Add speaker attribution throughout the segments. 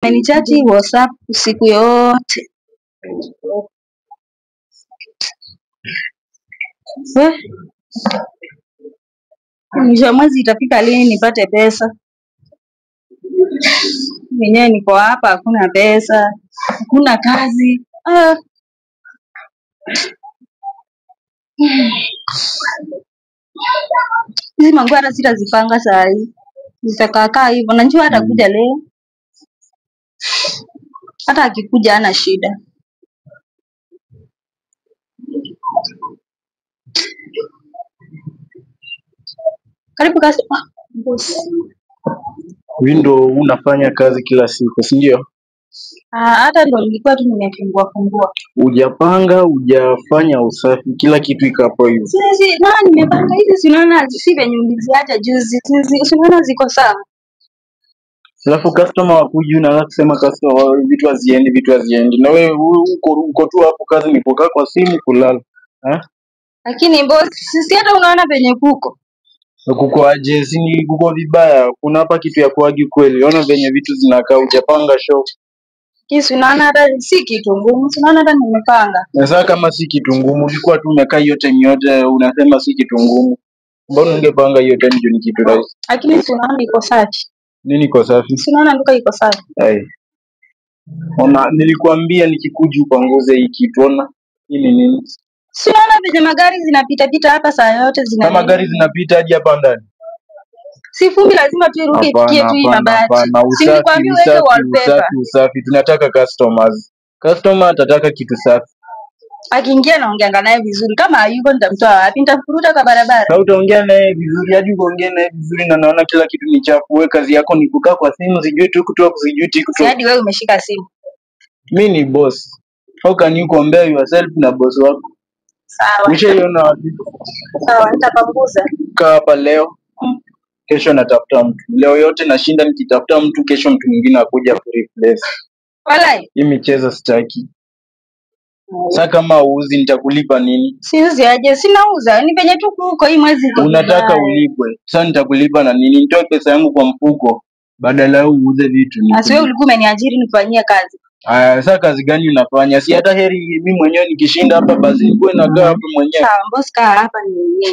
Speaker 1: Amenichati WhatsApp usiku yote. Mwisho wa mwezi itafika lini nipate pesa? Mwenyewe niko hapa, hakuna pesa, hakuna kazi. Hizi manguo hata sitazipanga saa hii. Nitakaa hivyo. Najua atakuja leo. Hata akikuja hana shida. Karibu kasi. Boss.
Speaker 2: Window unafanya kazi kila siku, si ndio?
Speaker 1: Hata ndo nilikuwa tu nimefungua.
Speaker 2: Hujapanga, hujafanya usafi, kila kitu iko hapo hivi.
Speaker 1: Nimepanga hizi, si unaona si venye niliziacha juzi. Si unaona ziko sawa.
Speaker 2: Alafu customer wakuji unaanza kusema customer vitu haziendi. Na wewe uko tu hapo, kazi ni kukaa kwa simu kulala.
Speaker 1: Lakini boss, sisi hata unaona venye kuko.
Speaker 2: Kuko aje? Si kuko vibaya. Kuna hapa kitu ya kuagi kweli. Ona venye vitu zinakaa, hujapanga shop.
Speaker 1: Kisi unaona hata si kitu ngumu. Unaona hata nimepanga.
Speaker 2: Sasa kama si kitu ngumu, ulikuwa tu umekaa hiyo time yote unasema si kitu ngumu. Mbona ungepanga hiyo time juu ni kitu rahisi?
Speaker 1: Lakini si unaona iko safi.
Speaker 2: Nini iko safi?
Speaker 1: Si unaona duka iko safi.
Speaker 2: Nilikwambia nikikuja upanguze hii kitu. Ona hii ni nini?
Speaker 1: Si unaona venye magari zinapita hapa saa yote
Speaker 2: Kama gari zinapita hadi hapa ndani.
Speaker 1: Si fumbi lazima tu irudi ifikie tu hii mabati. Si nilikwambia uweke wallpaper.
Speaker 2: Usafi. Tunataka customers. Customer atataka kitu safi.
Speaker 1: Akiingia naongeanga naye vizuri. Kama hayuko nitamtoa wapi? Nitamfuruta kwa barabara.
Speaker 2: Na utaongea naye vizuri, hadi uongee naye vizuri na naona kila kitu ni chafu. Wewe kazi yako ni kukaa kwa simu, sijui TikTok, sijui TikTok.
Speaker 1: Hadi wewe umeshika simu.
Speaker 2: Mimi ni boss. How can you compare yourself na boss wako?
Speaker 1: Sawa.
Speaker 2: Ushaiona wapi?
Speaker 1: Sawa, nitapanguza.
Speaker 2: Kaa hapa leo. Kesho natafuta mtu. Leo yote nashinda nikitafuta mtu, kesho mtu mwingine akuja ku replace.
Speaker 1: Walai.
Speaker 2: Hii michezo sitaki. Sasa kama uuzi nitakulipa nini?
Speaker 1: Siuzi aje, sinauza. Ni penye tu kuko hii mwezi.
Speaker 2: Unataka ulipwe. Sasa nitakulipa na nini? Nitoe pesa yangu kwa mfuko badala ya uuze vitu.
Speaker 1: Asi wewe ulikuwa umeniajiri nifanyie kazi.
Speaker 2: Sasa kazi gani unafanya? Si hata heri mimi mwenyewe nikishinda hapa basi nikuwe nakaa hapa mwenyewe.
Speaker 1: Sawa, boss kaa hapa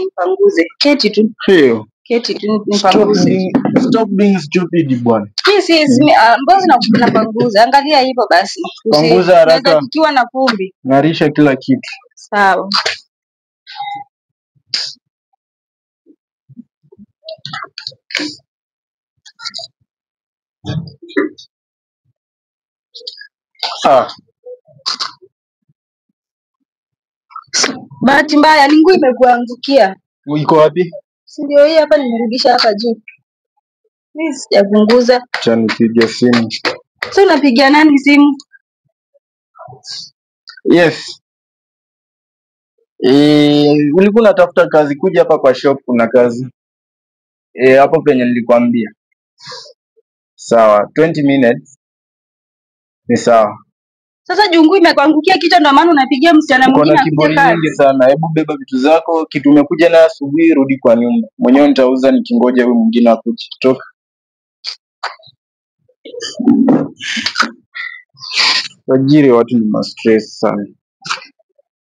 Speaker 1: nipanguze. Keti tu.
Speaker 2: Sio.
Speaker 1: Keti tu nipanguze.
Speaker 2: Stop being stupid bwana.
Speaker 1: Yes, boss napanguza. Angalia hivyo basi.
Speaker 2: Panguza haraka.
Speaker 1: Ukiwa na vumbi.
Speaker 2: Ngarisha kila kitu.
Speaker 1: Sawa. Bahati mbaya ni nguo imekuangukia.
Speaker 2: Iko wapi?
Speaker 1: Si ndio hii hapa, nimerudisha hapa juu. Mimi sijapunguza.
Speaker 2: Acha nipige simu.
Speaker 1: Sasa unapigia nani simu?
Speaker 2: Yes. Ulikuwa unatafuta kazi, kuja hapa kwa shop kuna kazi. Hapo penye nilikwambia. Sawa, 20 minutes. Ni sawa.
Speaker 1: Sasa jungu imekuangukia kichwa, ndio maana unapigia msichana mwingine
Speaker 2: akuje kazi. Nyingi sana. Hebu beba vitu zako, kitu umekuja na asubuhi, rudi kwa nyumba. Mwenyewe nitauza nikingoja huyu mwingine akuje. Toka. Wajiri watu ni stress sana.